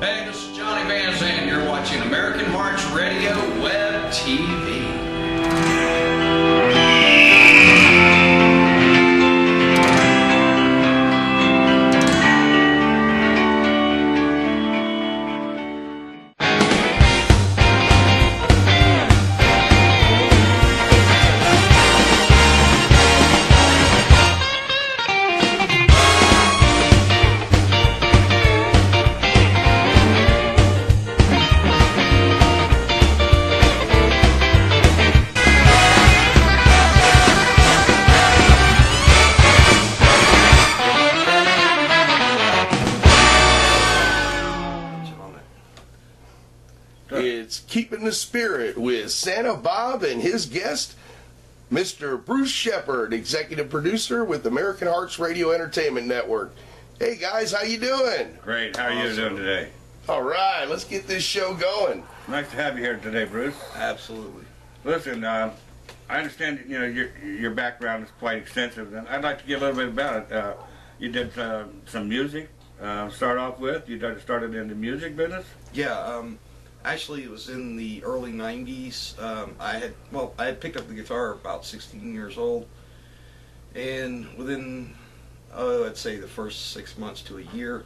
Hey, this is Johnny Van Zandt. You're watching American Hearts Radio Web TV. It's Keepin the Spirit with Santa Bob and his guest, Mr. Bruce Shepard, executive producer with American Hearts Radio Entertainment Network. Hey guys, how you doing? Great. How are you doing today? All right, let's get this show going. Nice to have you here today, Bruce. Absolutely. Listen, I understand your background is quite extensive, and I'd like to get a little bit about it. You did some music. Start off with you started in the music business. Yeah. Actually, it was in the early 90s. I had picked up the guitar about 16 years old, and within, I'd say the first 6 months to a year,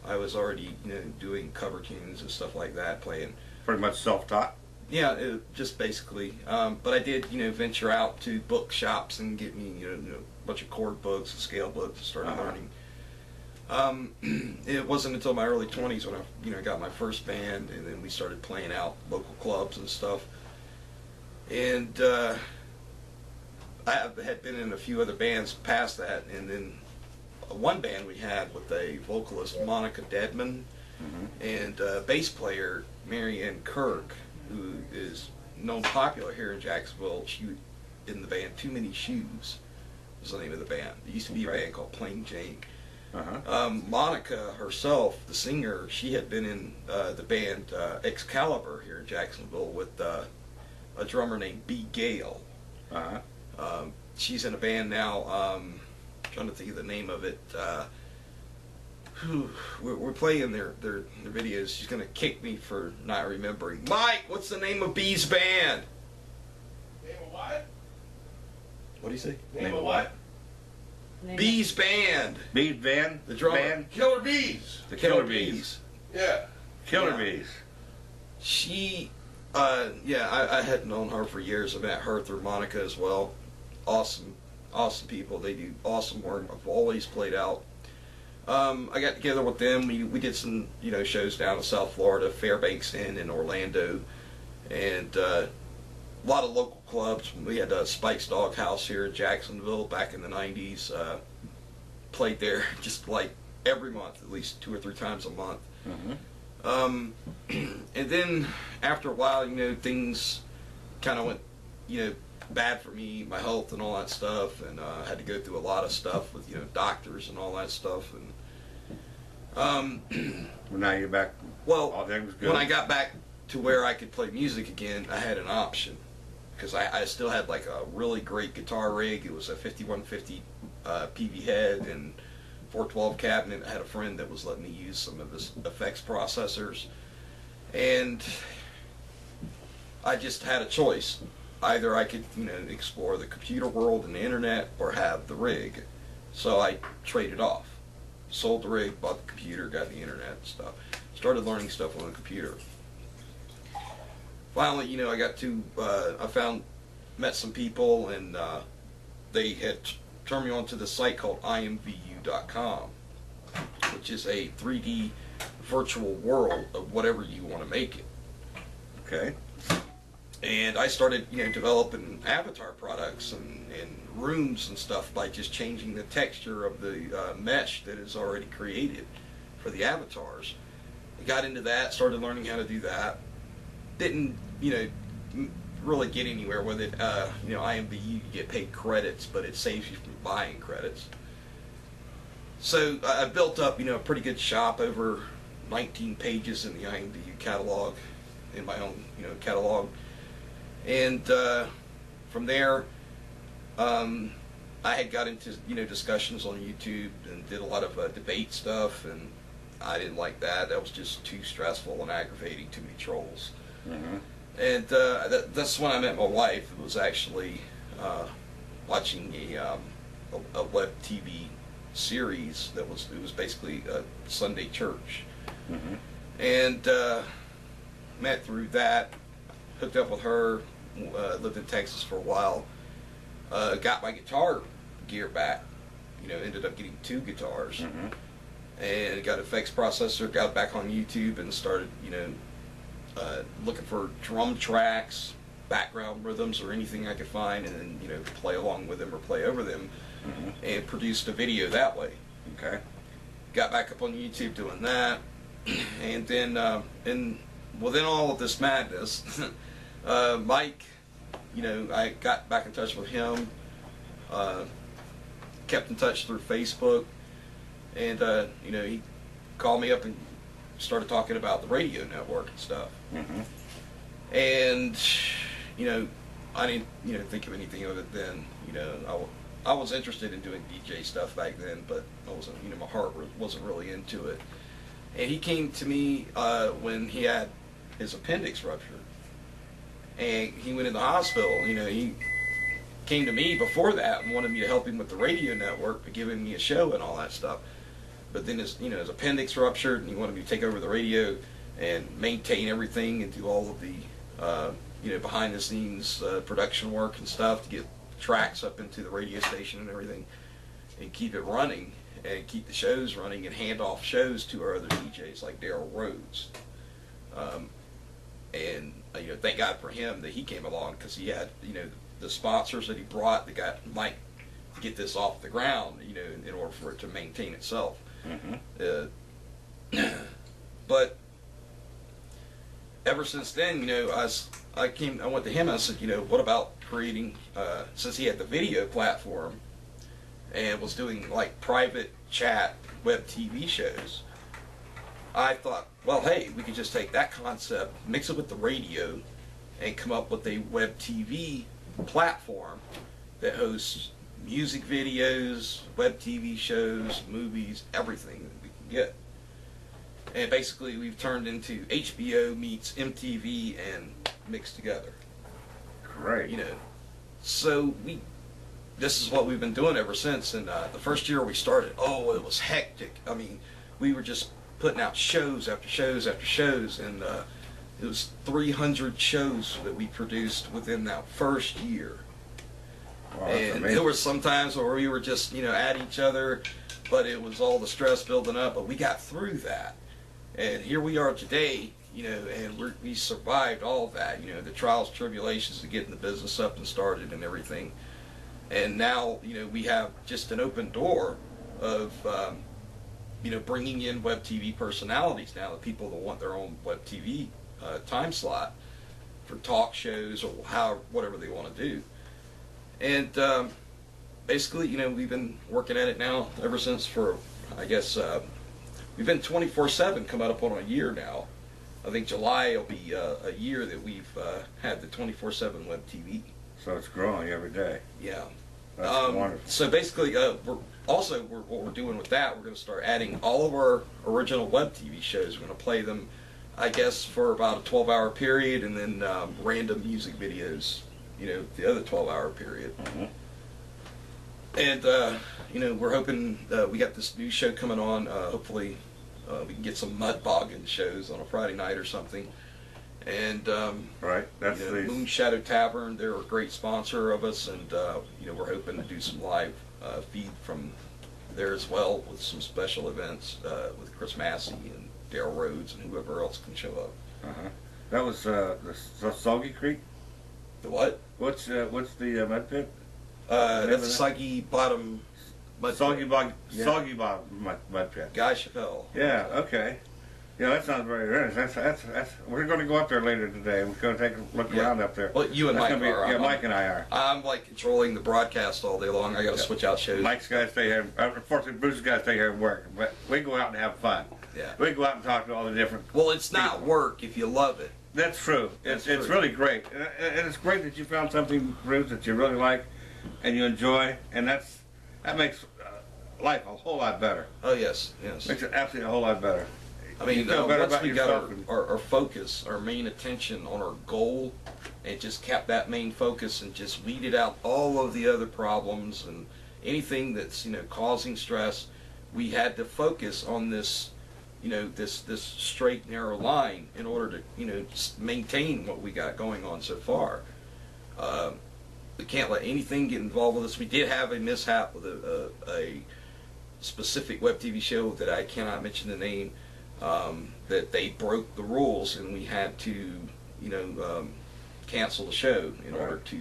I was already, doing cover tunes and stuff like that, playing. Pretty much self-taught. Yeah, just basically. But I did, venture out to bookshops and get me, a bunch of chord books and scale books and started learning. It wasn't until my early 20s when I, got my first band, and then we started playing out local clubs and stuff. And I had been in a few other bands past that, and then one band we had with a vocalist, Monica Deadman, and bass player, Marianne Kirk, who is known popular here in Jacksonville. She in the band Too Many Shoes was the name of the band. There used to be a band called Plain Jane. Monica herself, the singer, she had been in the band Excalibur here in Jacksonville with a drummer named B. Gale. She's in a band now, trying to think of the name of it. We're playing their videos. She's going to kick me for not remembering. Mike, what's the name of B's band? Name of what? What do you say? Name of what? Bees band. Bees band. The drummer. Band. Killer Bees. The Killer Bees. Yeah. Killer Bees. She, I had known her for years. I met her through Monica as well. Awesome people. They do awesome work. I've always played out. I got together with them. We did some, shows down in South Florida, Fairbanks Inn in Orlando, and a lot of local clubs. We had Spike's Dog House here in Jacksonville back in the 90s. Played there just like every month, at least 2 or 3 times a month. And then after a while, things kind of went, bad for me, my health and all that stuff, and I had to go through a lot of stuff with, doctors and all that stuff. And Well, now you're back. Well, all things good. When I got back to where I could play music again, I had an option. Because I still had like a really great guitar rig. It was a 5150 PV head and 412 cabinet. I had a friend that was letting me use some of his effects processors. And I just had a choice. Either I could, explore the computer world and the internet, or have the rig. So I traded off. Sold the rig, bought the computer, got the internet and stuff. Started learning stuff on the computer. Finally, I got to, met some people, and they had turned me on to this site called imvu.com, which is a 3D virtual world of whatever you want to make it. Okay. And I started, developing avatar products and rooms and stuff by just changing the texture of the mesh that is already created for the avatars. I got into that, started learning how to do that. Didn't, really get anywhere with it. IMVU, you get paid credits, but it saves you from buying credits. So I built up, a pretty good shop, over 19 pages in the IMVU catalog, in my own, catalog. And from there, I had got into, discussions on YouTube and did a lot of debate stuff, and I didn't like that. That was just too stressful and aggravating, too many trolls. Mm-hmm. And that's when I met my wife. It was actually watching a web TV series it was basically a Sunday church. Mm-hmm. And met through that, hooked up with her, lived in Texas for a while, got my guitar gear back, ended up getting 2 guitars. Mm-hmm. And got an effects processor, got back on YouTube and started, looking for drum tracks, background rhythms, or anything I could find, and then, play along with them or play over them, Mm-hmm. and produced a video that way. Okay. Got back up on YouTube doing that, and then, within all of this madness, Mike, I got back in touch with him, kept in touch through Facebook, and, he called me up and started talking about the radio network and stuff. Mm-hmm. And, I didn't, think of anything of it then. I was interested in doing DJ stuff back then, but I wasn't, my heart wasn't really into it. And he came to me when he had his appendix ruptured, and he went in the hospital. He came to me before that and wanted me to help him with the radio network, by giving me a show and all that stuff. But then his appendix ruptured, and he wanted me to take over the radio and maintain everything and do all of the behind the scenes production work and stuff to get tracks up into the radio station and everything, and keep it running and keep the shows running and hand off shows to our other DJs like Daryl Rhodes. And thank God for him that he came along, because he had the sponsors that he brought that got Mike to get this off the ground, in order for it to maintain itself. Mm-hmm. But ever since then, I went to him and I said, what about creating, since he had the video platform and was doing like private chat web TV shows, I thought, well, hey, we could just take that concept, mix it with the radio, and come up with a web TV platform that hosts music videos, web TV shows, movies, everything that we can get. And basically we've turned into HBO meets MTV and mixed together. Great. So this is what we've been doing ever since. And the first year we started, it was hectic. I mean, we were just putting out shows after shows after shows, and it was 300 shows that we produced within that first year. Wow, And there were some times where we were just, at each other, but it was all the stress building up, but we got through that. And here we are today, and we survived all of that, the trials, tribulations of getting the business up and started and everything. And now, we have just an open door of, bringing in web TV personalities now, the people that want their own web TV time slot for talk shows or whatever they want to do. And basically, we've been working at it now ever since for, I guess, we've been 24/7 coming up on a year now. I think July will be a year that we've had the 24/7 web TV. So it's growing every day. Yeah. That's wonderful. So basically, what we're doing with that, we're going to start adding all of our original web TV shows. We're going to play them, I guess, for about a 12-hour period, and then random music videos, the other 12-hour period. Mm-hmm. And, we're hoping we got this new show coming on. Hopefully, we can get some mud bogging shows on a Friday night or something. And, Right, that's the Moon Shadow Tavern, they're a great sponsor of us, and, we're hoping to do some live feed from there as well with some special events with Chris Massey and Daryl Rhodes and whoever else can show up. Uh-huh. That was the Soggy Creek. The what? What's the mud pit? That's the Soggy Bottom Mud Soggy Pit. Bog, Yeah. Soggy Bog mud pit. Guy Chappelle. Yeah. Okay. Yeah, that sounds very nice. That's. We're going to go up there later today. We're going to take a look around up there. Well, you and That's Mike gonna be- are. Yeah, Mike and I are. I'm like controlling the broadcast all day long. I got to switch out shows. Mike's got to stay here. Unfortunately, Bruce's got to stay here and work. But we go out and have fun. Yeah. We go out and talk to all the different. Well, it's not work if you love it. That's true. That's It's true. really great, and it's great that you found something, Bruce, that you really like and you enjoy, and that makes life a whole lot better. Oh yes, yes. Makes it absolutely a whole lot better. I mean, You feel better once about we got yourself. our focus, our main attention on our goal, and just kept that main focus and just weeded out all of the other problems and anything that's, you know, causing stress, we had to focus on this, you know, this straight, narrow line in order to, you know, maintain what we got going on so far. We can't let anything get involved with us. We did have a mishap with a specific web TV show that I cannot mention the name, that they broke the rules and we had to, you know, cancel the show in order to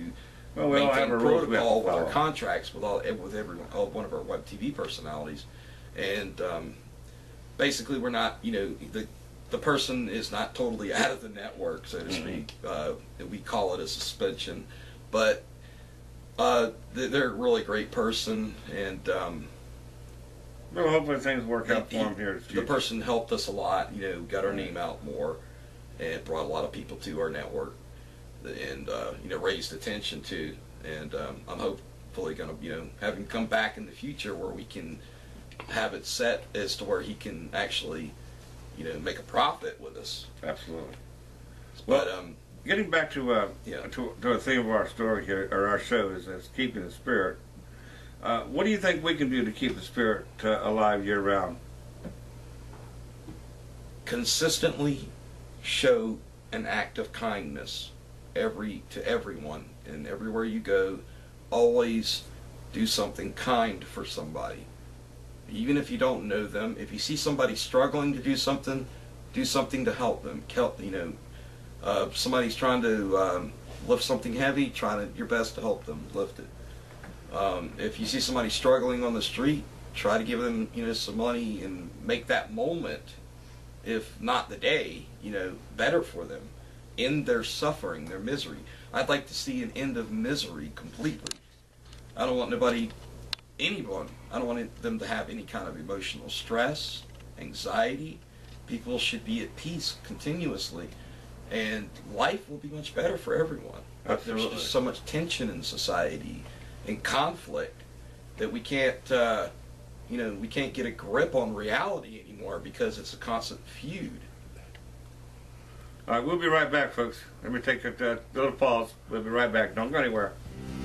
Well, we all have maintain a rules we have to protocol with our follow. contracts with all one of our web TV personalities, and basically we're not, you know, the person is not totally out of the network, so to speak. We call it a suspension, but they're a really great person, and Well, hopefully things work out for him here in the the future. person helped us a lot, you know, got our name out more, and brought a lot of people to our network, and you know, raised attention to, and I'm hopefully going to, you know, have him come back in the future where we can have it set as to where he can actually, you know, make a profit with us. Absolutely. But Getting back to Yeah. to the theme of our story here, or our show, is Keeping the Spirit. What do you think we can do to keep the spirit alive year round? consistently show an act of kindness to everyone, and everywhere you go, always do something kind for somebody. Even if you don't know them, if you see somebody struggling to do something to help them. You know, somebody's trying to lift something heavy, your best to help them lift it. If you see somebody struggling on the street, try to give them, you know, some money and make that moment, if not the day, you know, better for them. End their suffering, their misery. I'd like to see an end of misery completely. I don't want anyone, I don't want them to have any kind of emotional stress, anxiety. People should be at peace continuously, and life will be much better for everyone. But there's Absolutely. just so much tension in society and conflict that we can't, you know, we can't get a grip on reality anymore because it's a constant feud. All right, we'll be right back, folks. Let me take a little pause. We'll be right back. Don't go anywhere.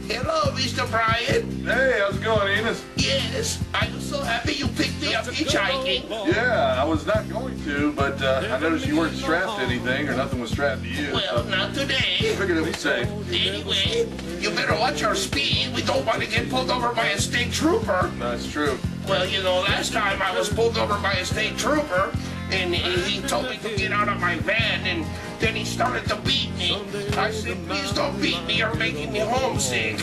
Hello, Mr. Brian. Hey, how's it going, Enos? Yes, I'm so happy you picked me up hitchhiking. Yeah, I was not going to, but I noticed you weren't strapped to anything, or nothing was strapped to you. Well, So not I today. figured it was safe. Anyway, you better watch our speed. We don't want to get pulled over by a state trooper. That's true. Well, you know, last time I was pulled over by a state trooper, and he told me to get out of my van, and then he started to beat me. I said, please don't beat me, you're making me homesick.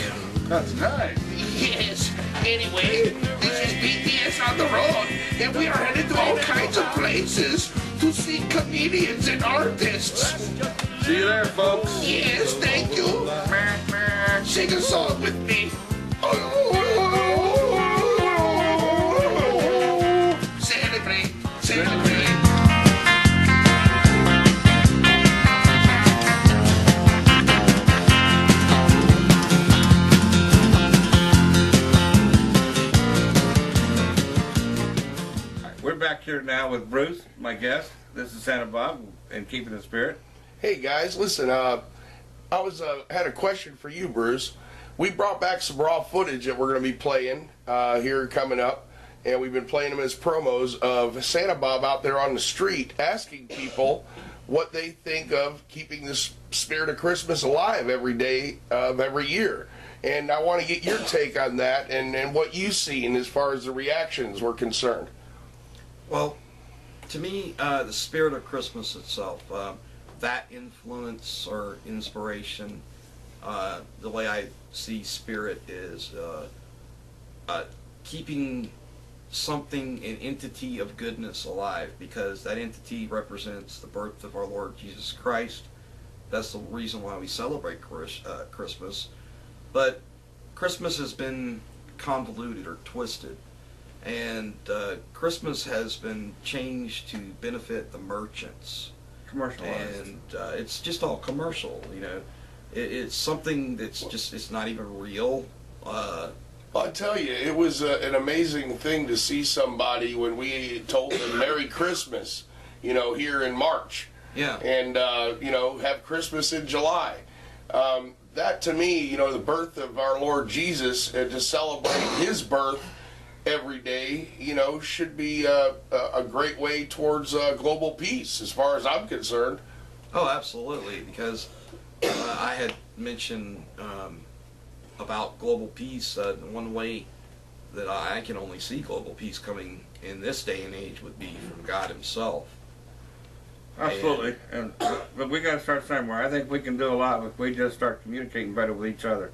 That's nice. Yes. Anyway, this is BTS on the road, and we are headed to all kinds of places to see comedians and artists. See you there, folks. Yes, thank you. Sing a song with me. Celebrate, celebrate. We're back here now with Bruce, my guest. This is Santa Bob and Keeping the Spirit. Hey guys, listen. I had a question for you, Bruce. We brought back some raw footage that we're going to be playing here coming up, and we've been playing them as promos of Santa Bob out there on the street asking people what they think of keeping the spirit of Christmas alive every day of every year. And I want to get your take on that and what you've seen as far as the reactions were concerned. Well, to me, the spirit of Christmas itself, that influence or inspiration, the way I see spirit is keeping something, an entity of goodness alive, because that entity represents the birth of our Lord Jesus Christ. That's the reason why we celebrate Christmas. But Christmas has been convoluted or twisted. And Christmas has been changed to benefit the merchants, Commercialized. and it's just all commercial. You know, it's something that's it's not even real. I'll tell you, it was an amazing thing to see somebody when we told them Merry Christmas, here in March. Yeah. And, have Christmas in July. That to me, the birth of our Lord Jesus, and to celebrate his birth every day, should be a great way towards global peace, as far as I'm concerned. Oh, absolutely, because I had mentioned about global peace. One way that I can only see global peace coming in this day and age would be from God himself. Absolutely. But we got to start somewhere. I think we can do a lot if we just start communicating better with each other.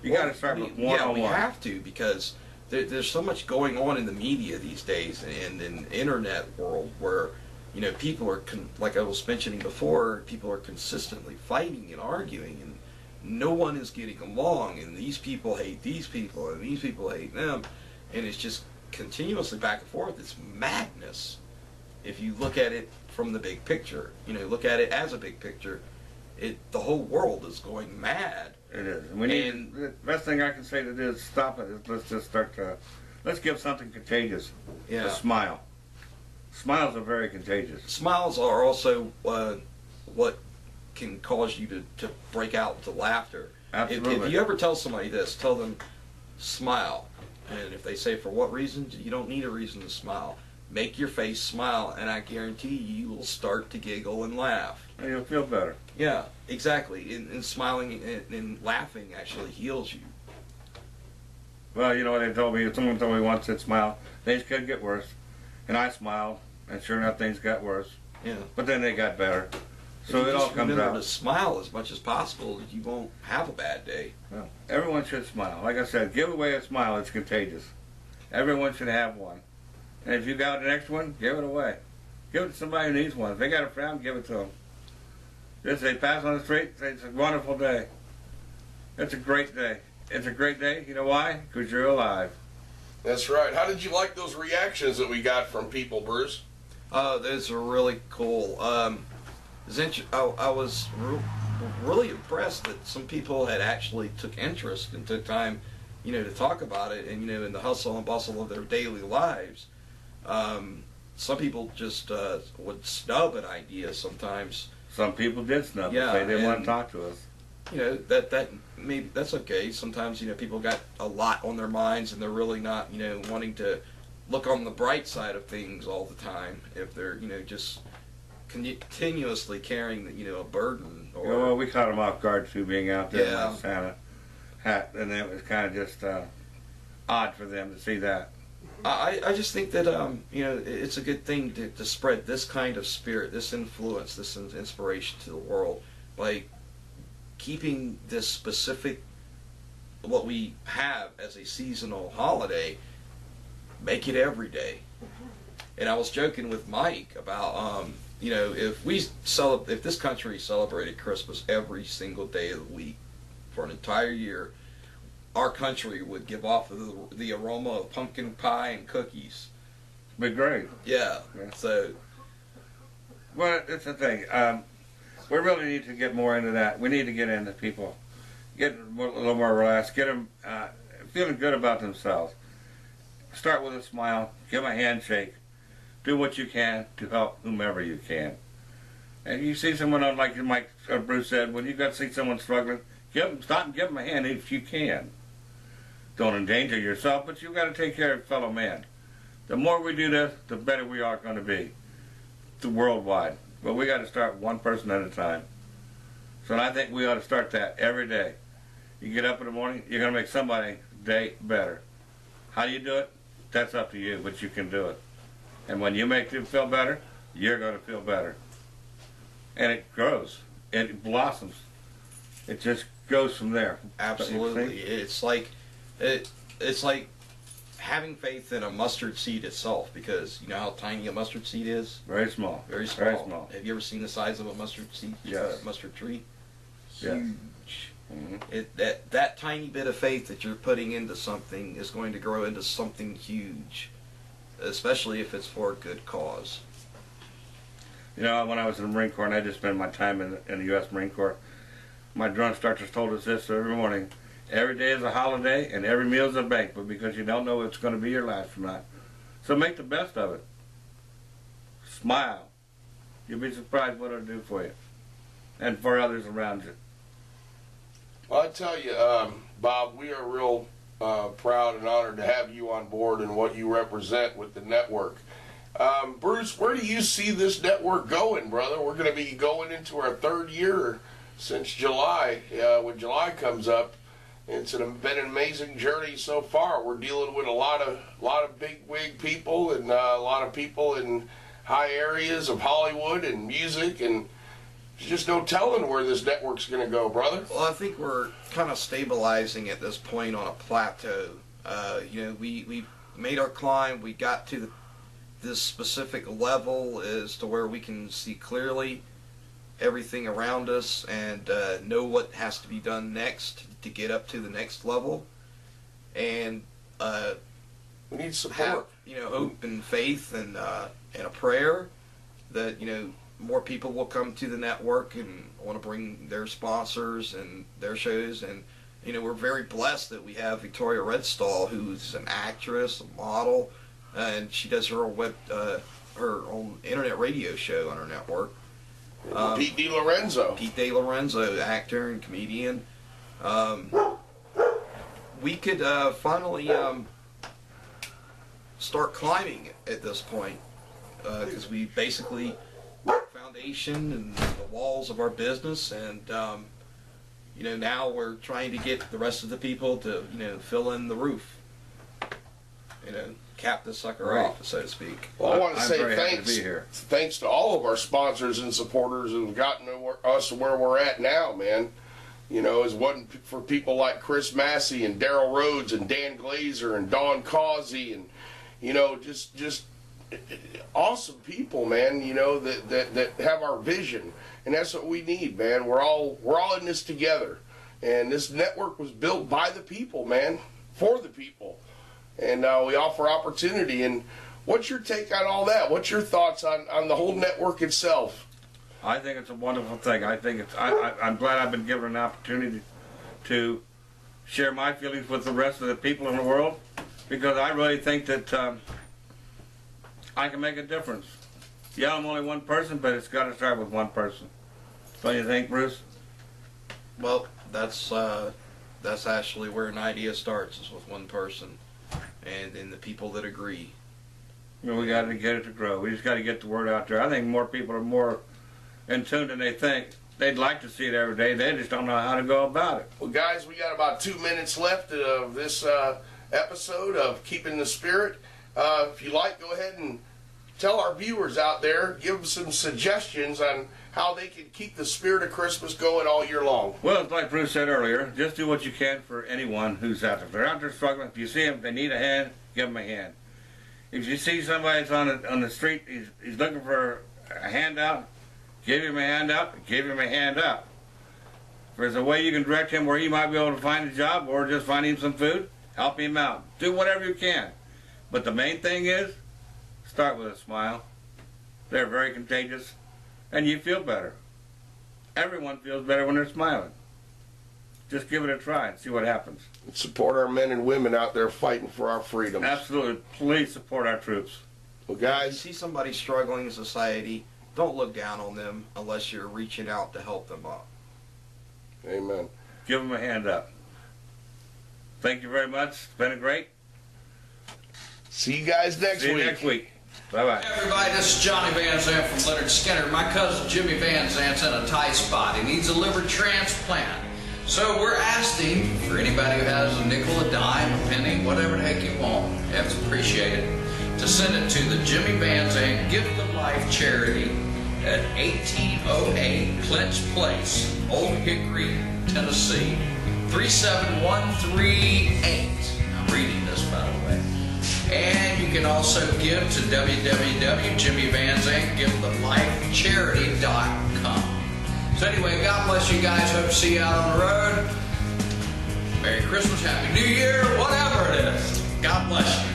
You got to start with one-on-one. Yeah, we have to, because there's so much going on in the media these days and in the internet world where, people are, like I was mentioning before, people are consistently fighting and arguing, and no one is getting along, and these people hate these people, and these people hate them, and it's just continuously back and forth. It's madness if you look at it from the big picture. Look at it as a big picture. The whole world is going mad. It is. The best thing I can say to do is stop it. Let's just start to, let's give something contagious. Yeah. A smile. Smiles are very contagious. Smiles are also what can cause you to break out into laughter. Absolutely. If you ever tell somebody this, tell them, smile. And if they say, for what reason? You don't need a reason to smile. Make your face smile, and I guarantee you will start to giggle and laugh. And you'll feel better. Yeah, exactly. And smiling and laughing actually heals you. Well, you know what they told me? Someone told me once that smile, things could get worse. And I smiled, and sure enough, things got worse. Yeah. But then they got better. So it all comes remember out. to smile as much as possible. You won't have a bad day. Well, everyone should smile. Like I said, give away a smile. It's contagious. Everyone should have one. And if you got an extra one, give it away. Give it to somebody who needs one. If they got a frown, give it to them. Just say, pass on the street, say, it's a wonderful day. It's a great day. It's a great day. You know why? Because you're alive. That's right. How did you like those reactions that we got from people, Bruce? Those are really cool. I was really impressed that some people had actually took interest and took time, to talk about it, and in the hustle and bustle of their daily lives. Some people just would snub an idea sometimes. Some people did snub us. They didn't want to talk to us. That maybe that's okay. Sometimes people got a lot on their minds, and they're really not wanting to look on the bright side of things all the time. If they're just continuously carrying a burden. Or Well, we caught them off guard too, being out there Yeah. in the Santa hat, and it was kind of just odd for them to see that. I just think that it's a good thing to spread this kind of spirit, this influence, this inspiration to the world by keeping this specific, what we have as a seasonal holiday, make it every day. And I was joking with Mike about if this country celebrated Christmas every single day of the week for an entire year, our country would give off the aroma of pumpkin pie and cookies. Be great. Yeah. So. Well, it's the thing. We really need to get more into that. We need to get into people, get a little more relaxed, get them feeling good about themselves. Start with a smile, give them a handshake, do what you can to help whomever you can. And you see someone, like Mike or Bruce said, when you got to see someone struggling, stop and give them a hand if you can. Don't endanger yourself, but you've got to take care of fellow man. The more we do this, the better we are going to be. Worldwide. But we got to start one person at a time. So I think we ought to start that every day. You get up in the morning, you're going to make somebody's day better. How do you do it? That's up to you, but you can do it. And when you make them feel better, you're going to feel better. And it grows. It blossoms. It just goes from there. Absolutely. It's like having faith in a mustard seed itself, because you know how tiny a mustard seed is? Very small. Very small. Very small. Have you ever seen the size of a mustard seed? Yes. Mustard tree? Yes. Huge. Mm-hmm. That tiny bit of faith that you're putting into something is going to grow into something huge, especially if it's for a good cause. You know, when I was in the Marine Corps, and I just spent my time in the U.S. Marine Corps, my drill instructors told us this every morning: every day is a holiday and every meal is a banquet, because you don't know what's going to be your last or not. So make the best of it. Smile. You'll be surprised what it'll do for you and for others around you. Well, I tell you, Bob, we are real proud and honored to have you on board and what you represent with the network. Bruce, where do you see this network going, brother? We're going to be going into our 3rd year since July. When July comes up, it's been an amazing journey so far. We're dealing with a lot of big wig people and a lot of people in high areas of Hollywood and music, and there's just no telling where this network's going to go, brother. Well, I think we're kind of stabilizing at this point on a plateau. We made our climb. We got to this specific level as to where we can see clearly everything around us and know what has to be done next to get up to the next level. And we need support. Have, hope and faith and a prayer that, more people will come to the network and want to bring their sponsors and their shows. And, we're very blessed that we have Victoria Redstall, who's an actress, a model, and she does her own internet radio show on her network. Pete DeLorenzo, actor and comedian. We could finally start climbing at this point because we basically foundation and the walls of our business, and now we're trying to get the rest of the people to fill in the roof, cap the sucker off, so to speak. Well, I want to I'm say very happy to be here. thanks to all of our sponsors and supporters who've gotten us where we're at now, man. It wasn't for people like Chris Massey and Daryl Rhodes and Dan Glazer and Don Causey and just awesome people, man. That have our vision, and that's what we need, man. We're all in this together, and this network was built by the people, man, for the people. And we offer opportunity. And what's your take on all that? What's your thoughts on the whole network itself? I think it's a wonderful thing. I'm glad I've been given an opportunity to share my feelings with the rest of the people in the world, because I really think that I can make a difference. Yeah, I'm only one person, but it's got to start with one person. Don't you think, Bruce? Well, that's actually where an idea starts, is with one person. And then the people that agree. We got to get it to grow. We just got to get the word out there. I think more people are more in tune than they think. They'd like to see it every day. They just don't know how to go about it. Well, guys, we got about 2 minutes left of this episode of Keeping the Spirit. If you like, go ahead and tell our viewers out there, give them some suggestions on how they can keep the spirit of Christmas going all year long. Well, it's like Bruce said earlier, just do what you can for anyone who's out there. If they're out there struggling, if you see them, they need a hand, give them a hand. If you see somebody that's on the street, he's looking for a handout, give him a handout, give him a hand up. If there's a way you can direct him where he might be able to find a job or just find him some food, help him out. Do whatever you can. But the main thing is, start with a smile. They're very contagious, and you feel better. Everyone feels better when they're smiling. Just give it a try and see what happens. Support our men and women out there fighting for our freedoms. Absolutely. Please support our troops. Well, If you guys, see somebody struggling in society, don't look down on them unless you're reaching out to help them up. amen. Give them a hand up. Thank you very much. It's been great. See you guys next See week. you next week. Bye-bye. Hey everybody, this is Johnny Van Zant from Leonard Skinner. My cousin Jimmy Van Zant's in a tight spot. He needs a liver transplant. So we're asking for anybody who has a nickel, a dime, a penny, whatever the heck you want, it's appreciated, to send it to the Jimmy Van Zant Gift of Life charity at 1808 Clinch Place, Old Hickory, Tennessee, 37138. I'm reading this, by the way. And you can also give to www.JimmyVanZantGiveTheLifeCharity.com. So anyway, God bless you guys. Hope to see you out on the road. Merry Christmas, Happy New Year, whatever it is. God bless you.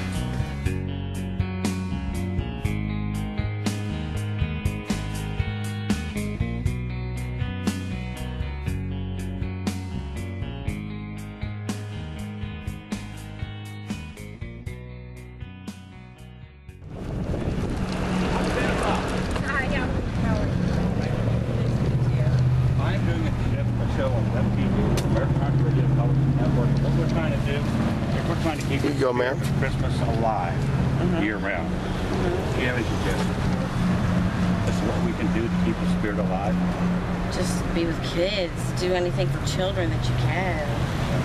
Yeah. go, ma'am. Christmas alive year round. Do you have any suggestions? That's what we can do to keep the spirit alive. Just be with kids. Do anything for children that you can.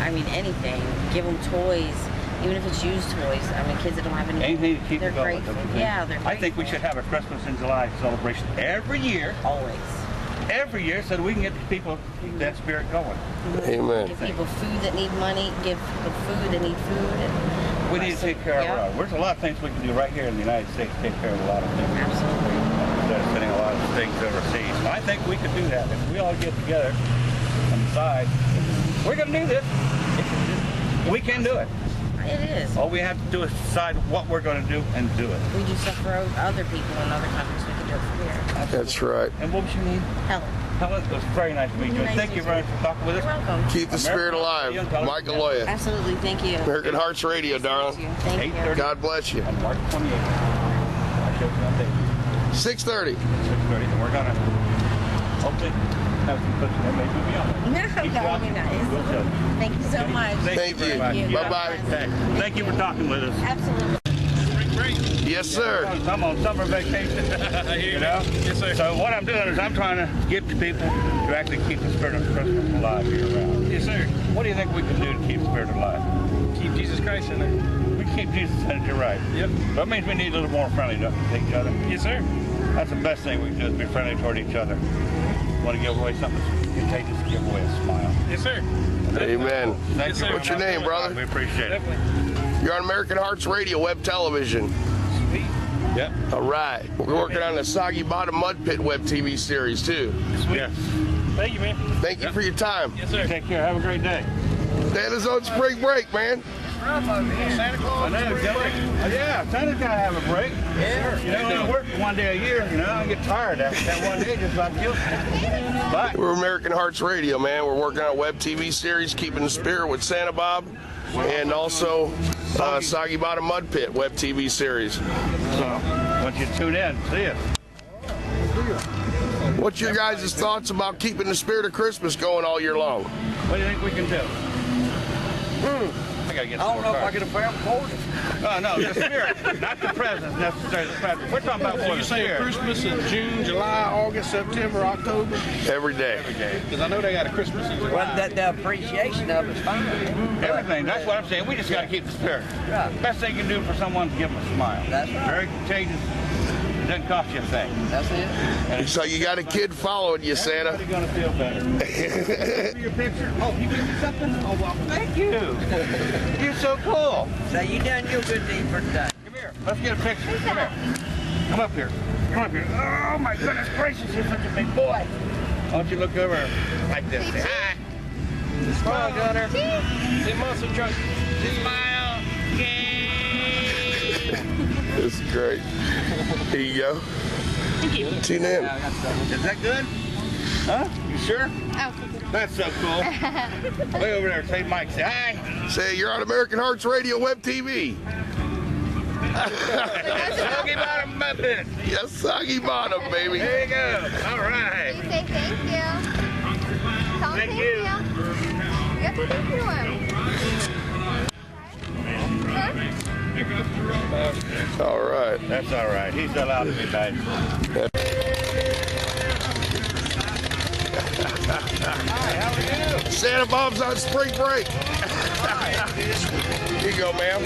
I mean, anything. Give them toys, even if it's used toys. I mean, kids that don't have anything. Anything to keep they're it going. grateful. Yeah, they're grateful. I think we should have a Christmas in July celebration every year. Always. Every year, so that we can get people keep that spirit going. Amen. Give people food that need money. Give people food that need food. And We need to take care of our own. There's a lot of things we can do right here in the United States to take care of a lot of things. Absolutely. Instead of sending a lot of things overseas. And I think we could do that if we all get together and decide we're going to do this. We can do it. It is. All we have to do is decide what we're going to do and do it. We do stuff for other people in other countries. We can do it for here. That's right. And what was your name? Helen. Helen, it was very nice to meet you. Nice Thank to you meet very you. much for talking with us. You're welcome. Keep the spirit alive. Mike Aloia. Absolutely. Thank you. American Hearts Radio, darling. Thank you. 8:30 God bless you. on March 28th. Our show's on tape. 6:30. 6:30, and we're gonna hopefully have some cooking there, maybe beyond. No, that would be nice. Thank you so much. Thank very you. much. Bye-bye. Thank you for talking with us. Absolutely. Yes, sir. I'm on summer vacation, you know? Yes, sir. So what I'm doing is I'm trying to get the people to actually keep the spirit of Christmas alive year round. Yes, sir. What do you think we can do to keep the spirit alive? Keep Jesus Christ in there. We keep Jesus in it, you're right. Yep. That means we need a little more friendly to each other. Yes, sir. That's the best thing we can do is be friendly toward each other. Want to give away something contagious, give away a smile. Yes, sir. Amen. Thank Yes, you sir. very What's your much. name, brother? We appreciate it. Definitely. You're on American Hearts Radio, web television. Sweet. Yep. All right. We're working on the Soggy Bottom Mud Pit web TV series, too. Sweet. Yes. Thank you, man. Thank you for your time. Yes, sir. Take care. Have a great day. Santa's on spring break, man. Santa Claus. I know, Joey. Yeah, Santa's got to have a break. Yeah. You know, I work one day a year, you know, I get tired after that one day, just about kills me. But We're American Hearts Radio, man. We're working on a web TV series, Keeping the Spirit with Santa Bob, and also Soggy Bottom Mud Pit web TV series. so, why don't you tune in, see us. What's your guys' thoughts about keeping the spirit of Christmas going all year long? What do you think we can do? I gotta get. I don't know if I can afford it. Oh no, the spirit, not the presents necessarily. The presents. We're talking about So more you the say spirit. Christmas in June, July, August, September, October? Every day. Every day. Because I know they got a Christmas in July. Well, the appreciation of it's fine. Everything. That's what I'm saying. We just gotta keep the spirit. Right. Best thing you can do for someone is give them a smile. That's right. Very contagious. It doesn't cost you a thing. That's it. And So you got a kid following you, Santa. everybody's gonna feel better. Your picture. Oh, you get something? Oh well, thank you. You're so cool. So you done your good deed for today. Come here. Let's get a picture. Come here. Come up here. Come up here. Oh my goodness gracious, you're such a big boy. Why don't you look over like this? Say hi. Smile, Gunner. Say monster truck. Smile. Yay. This is great. Here you go. Thank you. Tune in. Is that good? Huh? You sure? Oh. That's so cool. Way over there. Say Mike. Say hi. Say you're on American Hearts Radio web TV. Soggy Bottom Mud Pit. Yes, Soggy Bottom, baby. There you go. All right. You say thank you. Tell him Thank you. You have to thank you him. All right. That's all right. He's allowed to be nice. Hi, how are you? Santa Bob's on spring break. Here you go, ma'am.